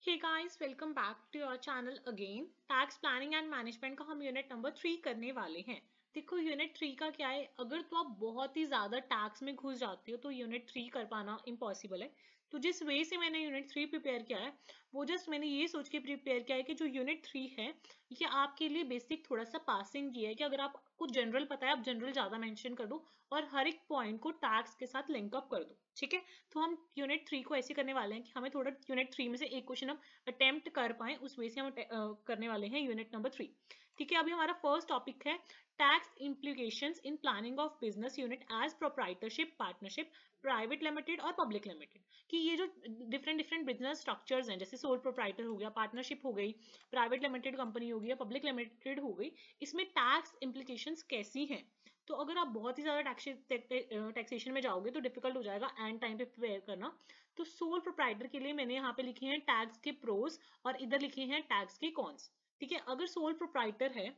Hey guys, welcome back to your channel again. Tax planning and management का हम unit number 3 करने वाले हैं। देखो, यूनिट 3 का क्या है, अगर तो आप बहुत ही ज्यादा टैक्स में घुस जाते हो तो यूनिट 3 कर पाना इम्पॉसिबल है। तो जिस वे से मैंने यूनिट 3 प्रिपेयर किया है वो जस्ट मैंने ये सोच के प्रिपेयर किया है कि जो यूनिट 3 है ये आपके लिए बेसिक थोड़ा सा पासिंग की है कि अगर आपको जनरल पता है आप जनरल ज्यादा मेंशन कर दो और हर एक पॉइंट को टैक्स के साथ लिंकअप कर दो। ठीक है, तो हम यूनिट 3 को ऐसे करने वाले हैं कि हमें थोड़ा यूनिट 3 में से एक क्वेश्चन हम अटेम्प्ट कर पाए, उस वे से हम करने वाले हैं यूनिट नंबर 3। ठीक है, अभी हमारा फर्स्ट टॉपिक है tax implications in planning of business unit as proprietorship, partnership, private limited और पब्लिक लिमिटेड। कि ये जो डिफरेंट डिफरेंट बिजनेस स्ट्रक्चर्स हैं, जैसे सोल प्रोप्राइटर हो गया, पार्टनरशिप हो गई, प्राइवेट लिमिटेड कंपनी हो गई या पब्लिक लिमिटेड हो गई, इसमें टैक्स इम्प्लीकेशंस कैसी हैं। तो अगर आप बहुत ही ज्यादा टैक्सेशन में जाओगे तो डिफिकल्ट हो जाएगा एंड टाइम पे प्रिपेयर करना। तो सोल प्रोप्राइटर के लिए मैंने यहाँ पे लिखे हैं टैक्स के प्रोज और इधर लिखे हैं टैक्स के कॉन्स। ठीक है, अगर सोल प्रोप्राइटर है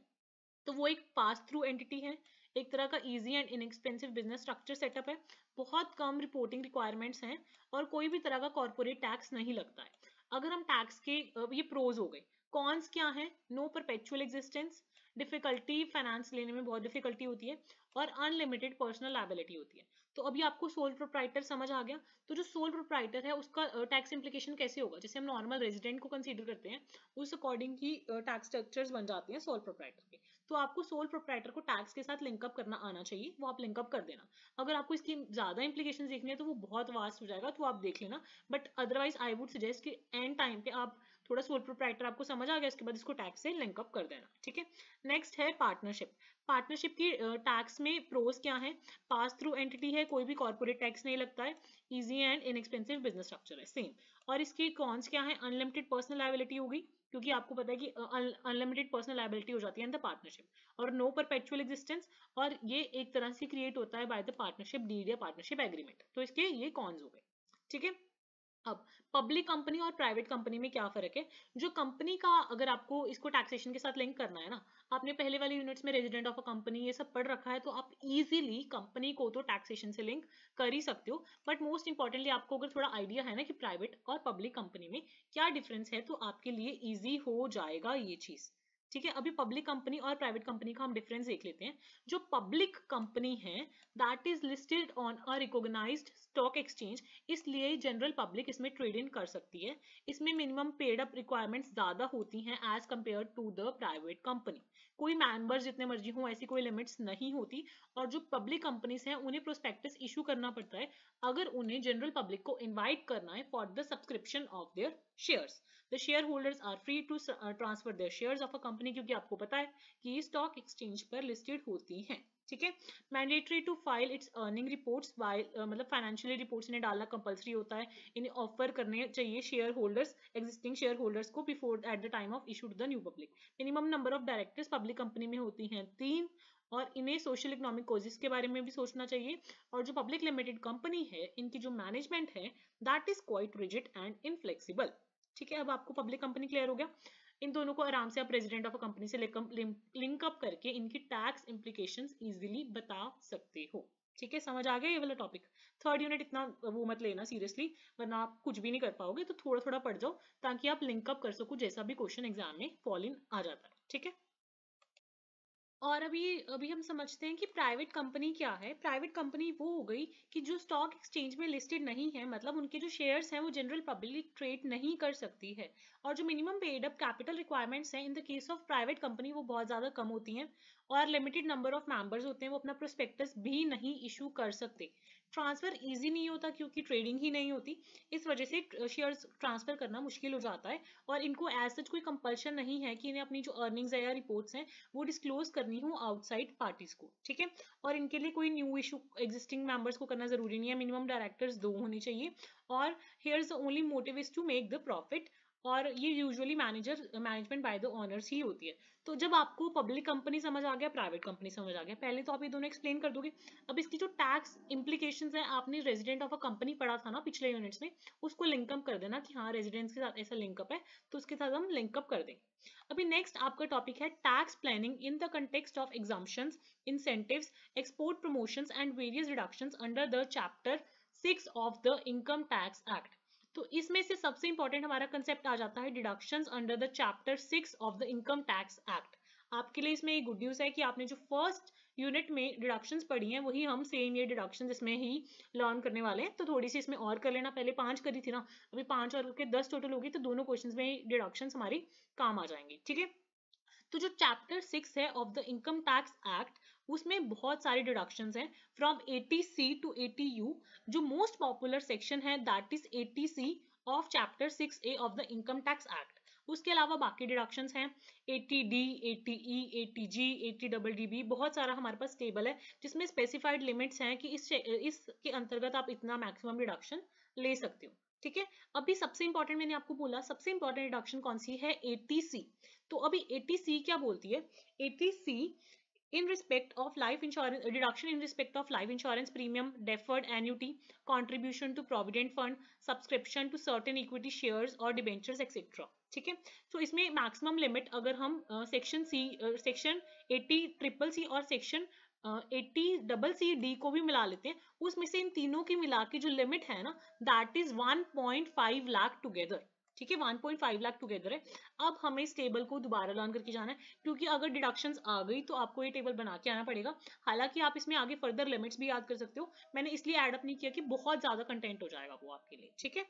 तो वो एक पास थ्रू एंटिटी है, एक तरह का easy and inexpensive business structure setup है, बहुत कम रिपोर्टिंग रिक्वायरमेंट्स हैं और कोई भी तरह का कॉर्पोरेट टैक्स नहीं लगता है। अगर हम टैक्स के ये प्रोज हो गए, कॉन्स क्या है, no perpetual existence, difficulty finance लेने में बहुत डिफिकल्टी होती है और अनलिमिटेड पर्सनल लायबिलिटी होती है। तो अभी आपको सोल प्रोप्राइटर समझ आ गया। तो जो सोल प्रोप्राइटर है उसका टैक्स इम्प्लीकेशन कैसे होगा, जैसे हम नॉर्मल रेजिडेंट को कंसीडर करते हैं उस अकॉर्डिंग ही टैक्स स्ट्रक्चर्स बन जाते हैं सोल प्रोप्राइटर के। तो आपको सोल प्रोप्राइटर को टैक्स के साथ लिंकअप करना आना चाहिए, वो आप लिंकअप कर देना। अगर आपको इसकी ज्यादा इंप्लीकेशन देखनी है तो वो बहुत वास्ट हो जाएगा, तो आप देख लेना। But otherwise I would suggest कि एंड टाइम पे आप थोड़ा सोल प्रोप्राइटर आपको समझ आ गया, इसके बाद इसको टैक्स से लिंकअप कर देना। ठीक है, नेक्स्ट है पार्टनरशिप। पार्टनरशिप की टैक्स में प्रोज क्या है, पास थ्रू एंटिटी है, कोई भी कॉर्पोरेट टैक्स नहीं लगता है, easy and inexpensive business structure है सेम। और इसके कॉन्स क्या है, अनलिमिटेड पर्सनल लायबिलिटी होगी क्योंकि आपको पता है कि अनलिमिटेड पर्सनल लायबिलिटी हो जाती है इन द पार्टनरशिप, और नो परपेचुअल एग्जिस्टेंस, और ये एक तरह से क्रिएट होता है बाय द पार्टनरशिप डीड या पार्टनरशिप एग्रीमेंट। तो इसके ये कॉन्स हो गए। ठीक है, अब पब्लिक कंपनी और प्राइवेट कंपनी में क्या फर्क है। जो कंपनी का, अगर आपको इसको टैक्सेशन के साथ लिंक करना है ना, आपने पहले वाले यूनिट्स में रेजिडेंट ऑफ अ कंपनी ये सब पढ़ रखा है, तो आप इजीली कंपनी को तो टैक्सेशन से लिंक कर ही सकते हो। बट मोस्ट इंपॉर्टेंटली आपको अगर थोड़ा आइडिया है ना कि प्राइवेट और पब्लिक कंपनी में क्या डिफरेंस है, तो आपके लिए ईजी हो जाएगा ये चीज। ठीक है, अभी पब्लिक कंपनी और प्राइवेट कंपनी का हम डिफरेंस देख लेते हैं। जो पब्लिक कंपनी है that is listed on a recognised stock exchange, इसलिए जनरल पब्लिक इसमें ट्रेड इन कर सकती है। इसमें मिनिमम पेड अप रिक्वायरमेंट्स ज्यादा होती हैं as compare to the private company. कोई मेंबर्स जितने मर्जी हो ऐसी कोई लिमिट्स नहीं होती। और जो पब्लिक कंपनीज हैं उन्हें प्रोस्पेक्टस इशू करना पड़ता है अगर उन्हें जनरल पब्लिक को इन्वाइट करना है for the subscription of their shares. The share holders are free to transfer their shares of a company, क्योंकि आपको पता है कि ये स्टॉक एक्सचेंज पर लिस्टेड होती हैं। ठीक है, mandatory to file its earning reports, मतलब फाइनेंशियल रिपोर्ट्स इन्हें डालना कंपलसरी होता है। इन्हें ऑफर करने चाहिए shareholders, existing shareholders को before at the time of issue to the new public. Minimum number of directors public company में होती हैं 3, और इन्हें सोशल इकोनॉमिक कॉजेस के बारे में भी सोचना चाहिए। और जो पब्लिक लिमिटेड कंपनी है इनकी जो मैनेजमेंट है that is quite rigid and inflexible. ठीक है, अब आपको पब्लिक कंपनी क्लियर हो गया। इन दोनों को आराम से आप प्रेसिडेंट ऑफ अ कंपनी से लिंक अप करके इनकी टैक्स इंप्लीकेशंस इजीली बता सकते हो। ठीक है, समझ आ गया ये वाला टॉपिक। थर्ड यूनिट इतना वो मत लेना सीरियसली, वरना आप कुछ भी नहीं कर पाओगे, तो थोड़ा थोड़ा पढ़ जाओ ताकि आप लिंकअप कर सको जैसा भी क्वेश्चन एग्जाम में फॉल इन आ जाता है। ठीक है, और अभी अभी हम समझते हैं कि प्राइवेट कंपनी क्या है। प्राइवेट कंपनी वो हो गई कि जो स्टॉक एक्सचेंज में लिस्टेड नहीं है, मतलब उनके जो शेयर्स हैं वो जनरल पब्लिक ट्रेड नहीं कर सकती है। और जो minimum paid up capital requirements हैं in the case of private company वो बहुत ज्यादा कम होती हैं, और लिमिटेड नंबर ऑफ मेंबर्स होते हैं, वो अपना प्रोस्पेक्टस भी नहीं इशू कर सकते। ट्रांसफर इजी नहीं होता क्योंकि ट्रेडिंग ही नहीं होती, इस वजह से शेयर्स ट्रांसफर करना मुश्किल हो जाता है। और इनको एज सच कोई कंपल्शन नहीं है कि इन्हें अपनी जो अर्निंग्स है या रिपोर्ट्स हैं वो डिस्क्लोज करनी हो आउटसाइड पार्टीज को। ठीक है, और इनके लिए कोई न्यू इशू एग्जिस्टिंग मेंबर्स को करना जरूरी नहीं है, मिनिमम डायरेक्टर्स 2 होने चाहिए। और here the only motive is to make the profit, और ये usually management by the owners ही होती है। तो जब आपको पब्लिक कंपनी समझ आ गया, प्राइवेट कंपनी समझ आ गया, पहले तो आप ये दोनों एक्सप्लेन कर दोगे। अब इसकी जो टैक्स इंप्लीकेशंस है, आपने रेजिडेंट ऑफ अ कंपनी पढ़ा था ना पिछले यूनिट्स में, उसको लिंकअप कर देना कि हाँ रेजिडेंट्स के साथ ऐसा लिंकअप है, तो उसके साथ हम लिंकअप कर देंगे। अभी नेक्स्ट आपका टॉपिक है tax planning in the context of exemptions, incentives, export promotions and various reductions under the chapter 6 of the income tax act. तो इसमें से सबसे इंपॉर्टेंट हमारा कंसेप्ट आ जाता है deductions under the chapter 6 of the income tax act. आपके लिए इसमें एक गुड न्यूज है कि आपने जो फर्स्ट यूनिट में डिडक्शंस पढ़ी हैं वही हम सेम ये डिडक्शंस इसमें ही लर्न करने वाले हैं। तो थोड़ी सी इसमें और कर लेना, पहले 5 करी थी ना, अभी 5 और करके 10 टोटल होगी, तो दोनों क्वेश्चंस में डिडक्शंस हमारी काम आ जाएंगी। ठीक है, तो जो चैप्टर 6 है of the income tax act, उसमें बहुत सारे डिडक्शंस हैं फ्रॉम 80C टू 80U। जो मोस्ट पॉपुलर सेक्शन है that is 80C of chapter 6A of the income tax act. उसके अलावा बाकी डिडक्शंस हैं 80D, 80E, 80G, 80DDB, बहुत सारा हमारे पास टेबल है जिसमें स्पेसिफाइड लिमिट्स हैं कि इसके अंतर्गत आप इतना मैक्सिमम डिडक्शन ले सकते हो। ठीक है, अभी सबसे इंपॉर्टेंट मैंने आपको बोला, सबसे इंपॉर्टेंट डिडक्शन कौन सी है? 80C। तो अभी 80C क्या बोलती है? 80C in respect of life insurance, deduction in respect of life insurance premium, deferred annuity, contribution to provident fund, subscription to certain equity shares or debentures etc। ठीक है, तो इसमें मैक्सिमम लिमिट अगर हम सेक्शन 80CCC और section 80CCD को भी मिला लेते हैं, उसमें से इन तीनों की मिला के जो लिमिट है ना, दैट इज 1.5 लाख टुगेदर। ठीक है, 1.5 लाख टुगेदर है। अब हमें इस टेबल को दोबारा लर्न करके जाना है, क्योंकि अगर डिडक्शंस आ गई तो आपको ये टेबल बना के आना पड़ेगा। हालांकि आप इसमें आगे फर्दर लिमिट्स भी याद कर सकते हो, मैंने इसलिए ऐड अप नहीं किया कि बहुत ज्यादा कंटेंट हो जाएगा वो आपके लिए। ठीक है,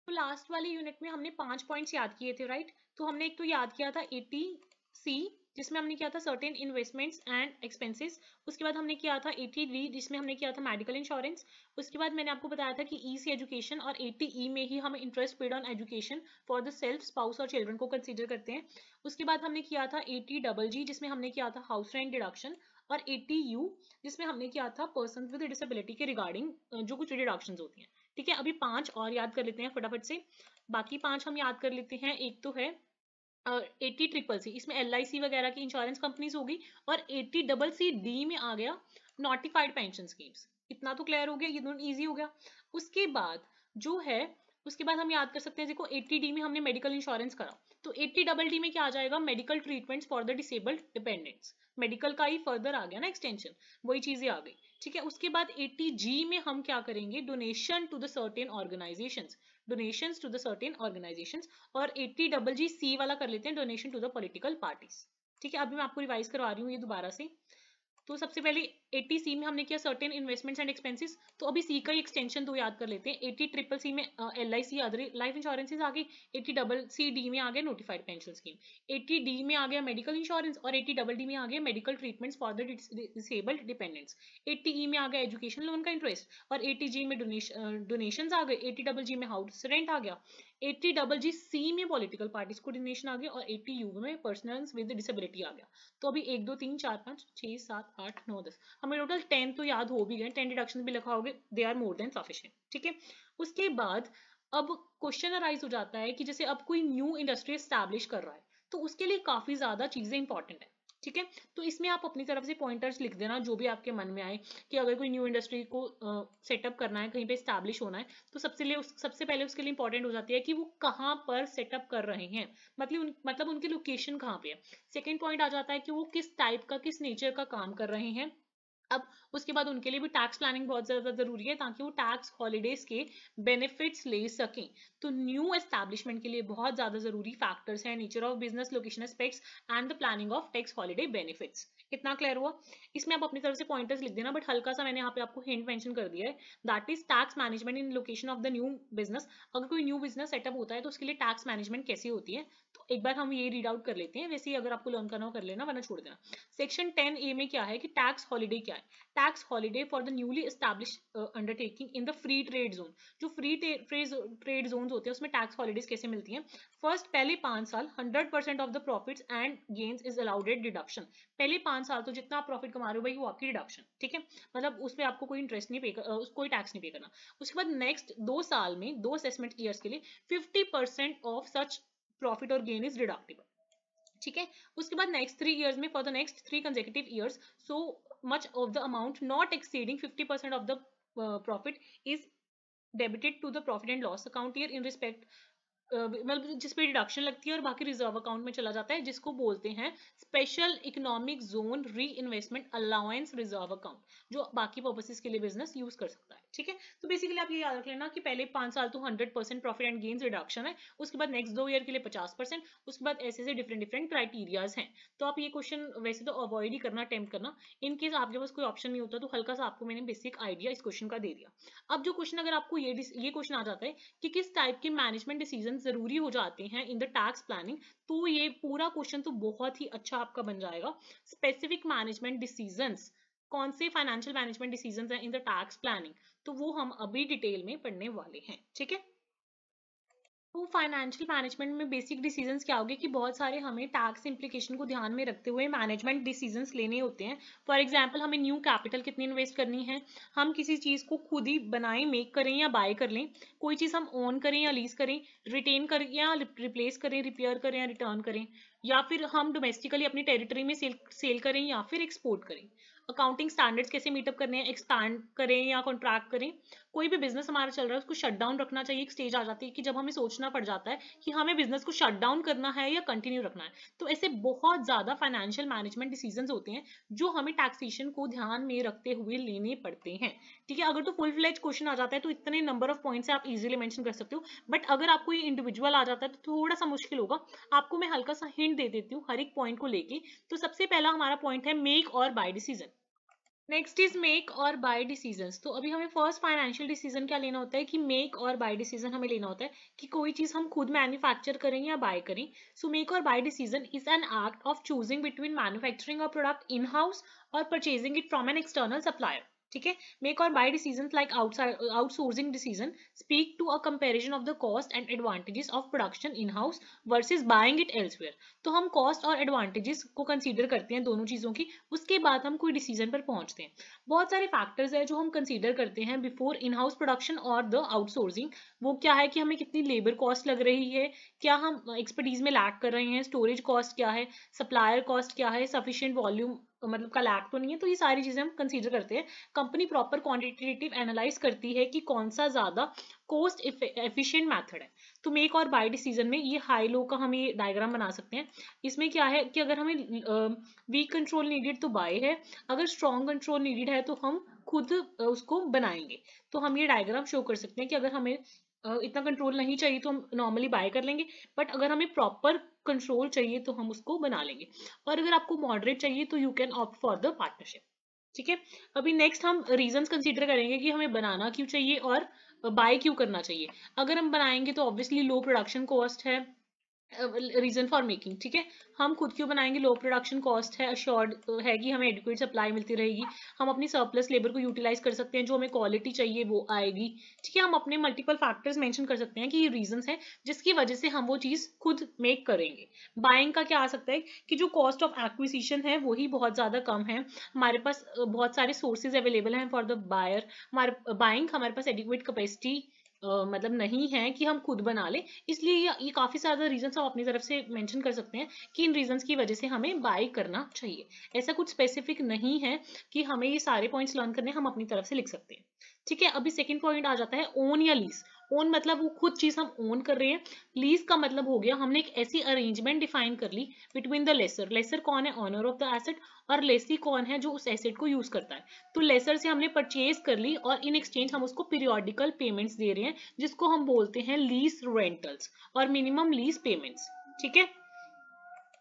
तो लास्ट वाली यूनिट में हमने 5 पॉइंट्स याद किए थे, राइट? तो हमने एक तो याद किया था 80C, जिसमें हमने किया था सर्टेन इन्वेस्टमेंट्स एंड एक्सपेंसेस। उसके बाद हमने किया था 80D, जिसमें हमने किया था मेडिकल इंश्योरेंस। उसके बाद मैंने आपको बताया था कि ई से एजुकेशन, और 80E में ही हम interest paid on education for the self, spouse और चिल्ड्रन को कंसीडर करते हैं। उसके बाद हमने किया था 80GG, जिसमें हमने किया था हाउस रेंट डिडक्शन, और 80U जिसमें हमने किया था पर्सन विद डिसेबिलिटी के रिगार्डिंग जो कुछ डिडक्शंस होती हैं। ठीक है, अभी 5 और याद कर लेते हैं फटाफट से। बाकी 5 हम याद कर लेते हैं। एक तो है 80CCC, इसमें LIC वगैरह की इंश्योरेंस कंपनीज होगी, और 80CCD में आ गया नोटिफाइड पेंशन स्कीम्स। इतना तो क्लियर हो गया, ये दोनों इजी हो गया। उसके बाद जो है, उसके बाद हम याद कर सकते हैं, देखो 80D में हमने मेडिकल इंश्योरेंस करा, तो 80DD में क्या आ जाएगा? Medical treatments for the disabled dependents. Medical का ही फर्दर आ गया ना एक्सटेंशन, वही चीजें आ गई। ठीक है, उसके बाद 80G में हम क्या करेंगे? Donation to the certain organisations, donations to the certain organisations. और 80GG वाला कर लेते हैं, donation to the political parties. ठीक है, अभी मैं आपको रिवाइज करवा रही हूँ ये दोबारा से। तो सबसे पहले 80C में हमने किया सर्टेन इन्वेस्टमेंट्स एंड एक्सपेंसेस, तो अभी सी का ही एक्सटेंशन दो याद कर लेते हैं। 80CCC में LIC अदर लाइफ इंश्योरेंसेज आ गई, 80CCD में आ गया नोटिफाइड पेंशन स्कीम, 80D में आ गया मेडिकल इंश्योरेंस, और 80DD में आ गया medical treatments for the disabled dependents. 80E में आ गया एजुकेशन लोन का इंटरेस्ट, और 80G में डोनेशन आ गए, 80GG में हाउस रेंट आ गया, 80GC में पॉलिटिकल पार्टीज को डोनेशन आ गया, और 80U में पर्सनल्स विद डिसेबिलिटी आ गया। तो अभी 1 2 3 4 5 6 7 8 9 10 हमें टोटल 10 तो याद हो भी गए, 10 डिडक्शन भी लिखा होगे, they are more than sufficient. ठीक है, उसके बाद अब क्वेश्चन अराइज हो जाता है कि जैसे अब कोई न्यू इंडस्ट्री एस्टैब्लिश कर रहा है, तो उसके लिए काफी ज्यादा चीजें इंपॉर्टेंट है। ठीक है, तो इसमें आप अपनी तरफ से पॉइंटर्स लिख देना जो भी आपके मन में आए, कि अगर कोई न्यू इंडस्ट्री को सेटअप करना है, कहीं पे एस्टैब्लिश होना है, तो सबसे पहले उसके लिए इंपॉर्टेंट हो जाती है कि वो कहाँ पर सेटअप कर रहे हैं, मतलब उनकी लोकेशन कहाँ पे है। सेकेंड पॉइंट आ जाता है कि वो किस टाइप का, किस नेचर का काम कर रहे हैं। अब उसके बाद उनके लिए भी टैक्स प्लानिंग बहुत ज्यादा जरूरी है, ताकि वो टैक्स हॉलीडेज के बेनिफिट्स ले सकें। तो न्यू एस्टैब्लिशमेंट के लिए बहुत ज्यादा जरूरी फैक्टर्स हैं nature of business, location aspects and the planning of tax holiday benefits. कितना क्लियर हुआ? इसमें आप अपनी तरफ से पॉइंटर्स लिख देना, बट हल्का सा मैंने यहाँ पे आपको हिंट मेंशन कर दिया है, that is tax management in location of the new business. अगर कोई न्यू बिजनेस सेटअप होता है तो उसके लिए टैक्स मैनेजमेंट कैसी होती है, तो एक बार हम ये रीड आउट कर लेते हैं। वैसे ही अगर आपको लर्न करना हो कर लेना, वरना छोड़ देना। सेक्शन 10A में क्या है कि टैक्स हॉलीडे क्या है? Tax holiday for the newly establish undertaking in the free trade zone. जो फ्री ट्रेड जोन होते हैं उसमें टैक्स हॉलीडेज कैसे मिलती हैं? फर्स्ट, पहले 5 साल 100% of the profits and gains is allowed at deduction. पहले 5 साल तो जितना आप प्रॉफिट कमा रहे हो भाई वो आपकी डिडक्शन। ठीक है, मतलब उसमें आपको कोई इंटरेस्ट नहीं पे कर, कोई टैक्स नहीं पे करना। उसके बाद नेक्स्ट 2 साल में, 2 असेसमेंट ईयर्स के लिए 50% ऑफ सच प्रॉफिट और गेन इज डिडक्टेबल। ठीक है, उसके बाद नेक्स्ट 3 इयर्स में, for the next 3 consecutive years, so much of the amount not exceeding 50% of the profit is debited to the profit and loss account year in respect, मतलब जिस पे deduction लगती है और बाकी रिजर्व अकाउंट में चला जाता है, जिसको बोलते हैं स्पेशल इकोनॉमिक जोन री इन्वेस्टमेंट अलाउंस रिजर्व अकाउंट, जो बाकी पर्पसेस के लिए बिजनेस यूज कर सकता है। ठीक है। तो बेसिकली आप ये याद रख लेना कि पहले 5 साल तो 100% प्रॉफिट एंड गेन्स रिडक्शन है, उसके बाद नेक्स्ट 2 ईयर के लिए 50%, उसके बाद ऐसे ऐसे डिफरेंट डिफरेंट क्राइटेरियाज हैं। तो आप ये क्वेश्चन वैसे तो अवॉइड ही करना, अटेम्प्ट करना। इन केस आपके पास कोई ऑप्शन नहीं होता तो हल्का सा आपको मैंने बेसिक आइडिया इस क्वेश्चन का दे दिया। अब जो क्वेश्चन अगर आपको ये क्वेश्चन आ जाता है कि किस टाइप के मैनेजमेंट डिसीजन जरूरी हो जाते हैं इन द टैक्स प्लानिंग, तो ये पूरा क्वेश्चन तो बहुत ही अच्छा आपका बन जाएगा। स्पेसिफिक मैनेजमेंट डिसीजंस, कौन से फाइनेंशियल मैनेजमेंट डिसीजंस हैं इन द टैक्स प्लानिंग, तो वो हम अभी डिटेल में पढ़ने वाले हैं। ठीक है। तो फाइनेंशियल मैनेजमेंट में बेसिक डिसीजंस क्या होंगे कि बहुत सारे हमें टैक्स इम्प्लीकेशन को ध्यान में रखते हुए मैनेजमेंट डिसीजंस लेने होते हैं। फॉर एग्जांपल हमें न्यू कैपिटल कितनी इन्वेस्ट करनी है, हम किसी चीज़ को खुद ही बनाएं, मेक करें या बाय कर लें, कोई चीज़ हम ओन करें या लीज करें, रिटेन करें या रिप्लेस करें, रिपेयर करें या रिटर्न करें, या फिर हम डोमेस्टिकली अपनी टेरिटरी में सेल करें या फिर एक्सपोर्ट करें, अकाउंटिंग स्टैंडर्ड्स कैसे मीटअप करने हैं, एक्सपैंड करें या कॉन्ट्रैक्ट करें, कोई भी बिजनेस हमारा चल रहा है उसको शट डाउन रखना चाहिए। एक स्टेज आ जाती है कि जब हमें सोचना पड़ जाता है कि हमें बिजनेस को शट डाउन करना है या कंटिन्यू रखना है। तो ऐसे बहुत ज्यादा फाइनेंशियल मैनेजमेंट डिसीजंस होते हैं जो हमें टैक्सेशन को ध्यान में रखते हुए लेने पड़ते हैं। ठीक है। अगर तो फुल फ्लेज क्वेश्चन आ जाता है तो इतने नंबर ऑफ पॉइंट्स आप इजीली मेंशन कर सकते हो, बट अगर आपको ये इंडिविजुअल आ जाता है तो थोड़ा सा मुश्किल होगा। आपको मैं हल्का सा हिंट दे देती हूँ हर एक पॉइंट को लेके। तो सबसे पहला हमारा पॉइंट है मेक और buy decision. Next is make और बाय डिसीजंस। तो अभी हमें फर्स्ट फाइनेंशियल डिसीजन क्या लेना होता है कि मेक और बाय डिसीजन हमें लेना होता है कि कोई चीज हम खुद मैन्युफैक्चर करें या बाय करें। सो मेक और buy decision is an act of choosing between manufacturing a product in house और purchasing it from an external supplier. ठीक है। मेक और buy decision like outsourcing decision speak to a comparison of the cost and advantages of production in house versus buying it elsewhere. तो हम cost और advantages को consider करते हैं दोनों चीजों की, उसके बाद हम कोई डिसीजन पर पहुंचते हैं। बहुत सारे फैक्टर्स है जो हम कंसीडर करते हैं बिफोर इन हाउस प्रोडक्शन और द आउटसोर्सिंग। वो क्या है कि हमें कितनी लेबर कॉस्ट लग रही है, क्या हम एक्सपर्टीज में लैक कर रहे हैं, स्टोरेज कॉस्ट क्या है, सप्लायर कॉस्ट क्या है, सफिशिएंट वॉल्यूम मतलब का लैक तो नहीं है। तो ये सारी चीजें हम कंसीडर करते हैं। कंपनी प्रॉपर क्वांटिटेटिव एनालाइज करती है कि कौन सा ज्यादा कोस्ट एफिशिएंट मेथड है। तो मेक और बाय डिसीजन में ये हाई लो का हम ये डायग्राम बना सकते हैं। इसमें क्या है कि अगर हमें वीक कंट्रोल नीडेड तो बाय है, अगर स्ट्रॉन्ग कंट्रोल नीडेड है तो हम खुद उसको बनाएंगे। तो हम ये डायग्राम शो कर सकते हैं कि अगर हमें इतना कंट्रोल नहीं चाहिए तो हम नॉर्मली बाय कर लेंगे, बट अगर हमें प्रॉपर कंट्रोल चाहिए तो हम उसको बना लेंगे, और अगर आपको मॉडरेट चाहिए तो you can opt for the partnership. ठीक है। अभी नेक्स्ट हम रीजंस कंसीडर करेंगे कि हमें बनाना क्यों चाहिए और बाय क्यों करना चाहिए। अगर हम बनाएंगे तो ऑब्वियसली लो प्रोडक्शन कॉस्ट है रीजन फॉर मेकिंग। ठीक है। हम खुद क्यों बनाएंगे, लो प्रोडक्शन कॉस्ट है, अश्योर्ड है कि हमें एडिक्वेट सप्लाई मिलती रहेगी, हम अपनी सरप्लस लेबर को यूटिलाइज कर सकते हैं, जो हमें क्वालिटी चाहिए वो आएगी। ठीक है। हम अपने मल्टीपल फैक्टर्स मेंशन कर सकते हैं कि ये रीजंस हैं जिसकी वजह से हम वो चीज खुद मेक करेंगे। बाइंग का क्या आ सकता है कि जो कॉस्ट ऑफ एक्विजिशन है वही बहुत ज्यादा कम है, हमारे पास बहुत सारे सोर्सेज अवेलेबल हैं फॉर द बायर। हमारे बाइंग हमारे पास एडिक्वेट कैपेसिटी मतलब नहीं है कि हम खुद बना लें, इसलिए ये काफी ज्यादा रीजंस हम अपनी तरफ से मेंशन कर सकते हैं कि इन रीजंस की वजह से हमें बाय करना चाहिए। ऐसा कुछ स्पेसिफिक नहीं है कि हमें ये सारे पॉइंट्स लर्न करने, हम अपनी तरफ से लिख सकते हैं। ठीक है। अभी सेकंड पॉइंट आ जाता है ओन या लीज। ओन मतलब वो खुद चीज हम ओन कर रहे हैं, लीज का मतलब हो गया हमने एक ऐसी अरेंजमेंट डिफाइन कर ली बिटवीन द लेसर। लेसर कौन है, ऑनर ऑफ द एसेट, और लेसी कौन है, जो उस एसेट को यूज करता है। तो लेसर से हमने परचेज कर ली और इन एक्सचेंज हम उसको पीरियोडिकल पेमेंट्स दे रहे हैं, जिसको हम बोलते हैं लीज रेंटल्स और मिनिमम लीज पेमेंट्स। ठीक है।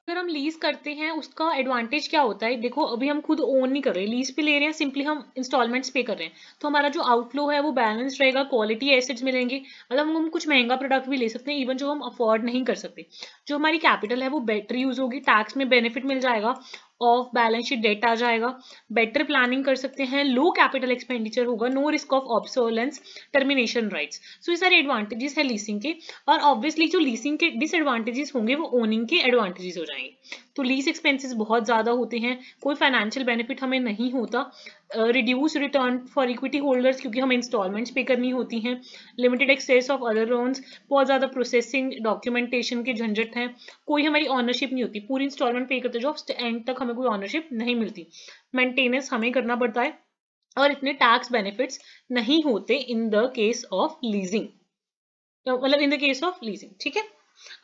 अगर हम लीज करते हैं उसका एडवांटेज क्या होता है, देखो अभी हम खुद ओन नहीं कर रहे, लीज पे ले रहे हैं, सिंपली हम इंस्टॉलमेंट्स पे कर रहे हैं, तो हमारा जो आउटफ्लो है वो बैलेंस रहेगा, क्वालिटी एसेट्स मिलेंगे, मतलब हम कुछ महंगा प्रोडक्ट भी ले सकते हैं इवन जो हम अफोर्ड नहीं कर सकते। जो हमारी कैपिटल है वो बेटर यूज होगी, टैक्स में बेनिफिट मिल जाएगा, ऑफ बैलेंस शीट डेट आ जाएगा, बेटर प्लानिंग कर सकते हैं, लो कैपिटल एक्सपेंडिचर होगा, no risk of obsolescence, termination rights. So ये सारे एडवांटेजेस है लीसिंग के, और ऑब्वियसली जो लीसिंग के डिसएडवांटेजेस होंगे वो ओनिंग के एडवांटेजेस हो जाएंगे। तो लीज एक्सपेंसेस बहुत ज्यादा होते हैं, कोई फाइनेंशियल बेनिफिट हमें नहीं होता, reduce return for equity holders क्योंकि हमें इंस्टॉलमेंट्स पे करनी होती हैं, limited access of other loans, बहुत ज्यादा प्रोसेसिंग डॉक्यूमेंटेशन के झंझट हैं, कोई हमारी ऑनरशिप नहीं होती, पूरी इंस्टॉलमेंट पे करते जो एंड तक हमें कोई ऑनरशिप नहीं मिलती, मेंटेनेंस हमें करना पड़ता है, और इतने टैक्स बेनिफिट्स नहीं होते in the case of leasing, मतलब in the case of leasing. ठीक है।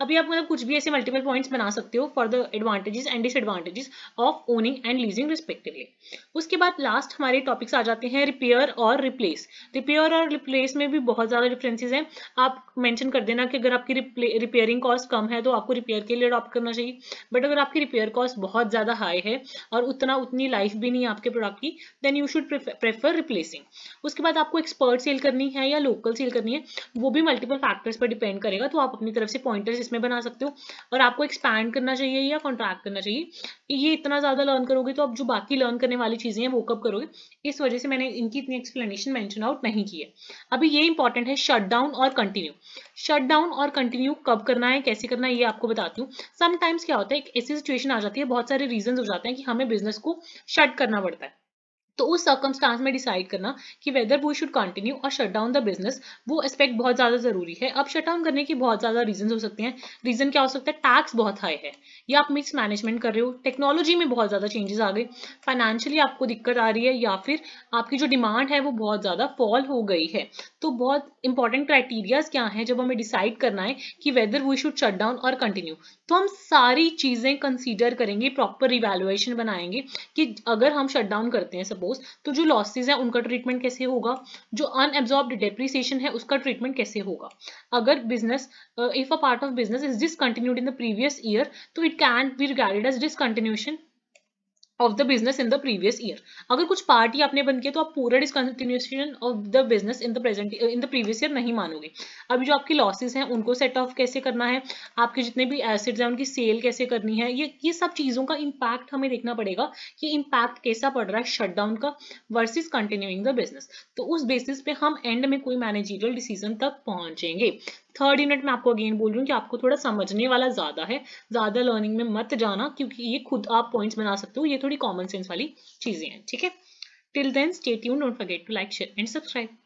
अभी आप मतलब कुछ भी ऐसे मल्टीपल पॉइंट्स बना सकते हो for the advantages and disadvantages of owning and leasing respectively. उसके बाद लास्ट हमारे टॉपिक्स आ जाते हैं रिपेयर और रिप्लेस। रिपेयर और रिप्लेस में भी बहुत ज़्यादा डिफरेंसेस हैं। आप मेंशन कर देना कि अगर आपकी रिपेयरिंग कॉस्ट कम है तो आपको रिपेयर के लिए अडॉप्ट करना चाहिए, बट अगर आपकी रिपेयर कॉस्ट बहुत ज़्यादा हाई है और उतनी लाइफ भी नहीं है आपके प्रोडक्ट की, then you should prefer replacing. उसके बाद आपको एक्सपर्ट सेल करनी है या लोकल सेल करनी है, वो भी मल्टीपल फैक्टर्स पर डिपेंड करेगा, तो आप अपनी तरफ से पॉइंटर्स इसमें बना सकते हो। और आपको एक्सपैंड करना चाहिए या कॉन्ट्रैक्ट करना चाहिए, ये इतना ज़्यादा लर्न करोगे तो आप जो बाकी लर्न करने वाली चीज़ें हैं वो कब करोगे, इस वजह से मैंने इनकी इतनी एक्सप्लेनेशन मेंशन आउट नहीं की है। अभी ये इंपॉर्टेंट है शट डाउन और कंटिन्यू। शट डाउन और कंटिन्यू कब करना है, कैसे करना है, ये आपको बताती हूँ। समटाइम्स क्या होता है, एक ऐसी सिचुएशन आ जाती है, बहुत सारे रीजंस हो जाते हैं कि हमें बिजनेस को शट करना पड़ता है, तो उस सर्कमस्टांस में डिसाइड करना कि वेदर वी शुड कंटिन्यू और शट डाउन द बिजनेस, वो एस्पेक्ट बहुत ज़्यादा ज़रूरी है। अब शट डाउन करने की बहुत ज़्यादा रीजन हो सकते हैं। रीज़न क्या हो सकता है, टैक्स बहुत हाई है, या आप मिस मैनेजमेंट कर रहे हो, टेक्नोलॉजी में बहुत ज़्यादा चेंजेस आ गए, फाइनेंशियली आपको दिक्कत आ रही है, या फिर आपकी जो डिमांड है वो बहुत ज़्यादा फॉल हो गई है। तो बहुत इंपॉर्टेंट क्राइटेरियाज क्या है जब हमें डिसाइड करना है कि whether we should shut down और कंटिन्यू, तो हम सारी चीज़ें कंसीडर करेंगे, प्रॉपर इवैल्यूएशन बनाएंगे कि अगर हम शट डाउन करते हैं सपोज, तो जो लॉसेज है उनका ट्रीटमेंट कैसे होगा, जो अनएब्जॉर्ब्ड डेप्रिसिएशन है उसका ट्रीटमेंट कैसे होगा। अगर business, if a part of business is discontinued in the previous year, तो it can be regarded as discontinuation of the business in the previous year. अगर कुछ पार्ट ही आपने बंद किया तो आप पूरा discontinuation of the business in the previous year नहीं मानोगे। अभी जो आपकी लॉसेस हैं उनको सेट ऑफ कैसे करना है, आपके जितने भी एसेट्स हैं उनकी सेल कैसे करनी है, ये सब चीज़ों का इम्पैक्ट हमें देखना पड़ेगा कि इम्पैक्ट कैसा पड़ रहा है शटडाउन का वर्सेस कंटिन्यूइंग द बिजनेस। तो उस बेसिस पे हम एंड में कोई मैनेजरियल डिसीजन तक पहुंचेंगे। थर्ड यूनिट में आपको अगेन बोल रही हूँ कि आपको थोड़ा समझने वाला ज्यादा है, ज्यादा लर्निंग में मत जाना, क्योंकि ये खुद आप पॉइंट्स बना सकते हो, ये थोड़ी कॉमन सेंस वाली चीजें हैं, ठीक है। Till then stay tuned, don't forget to like, share and subscribe.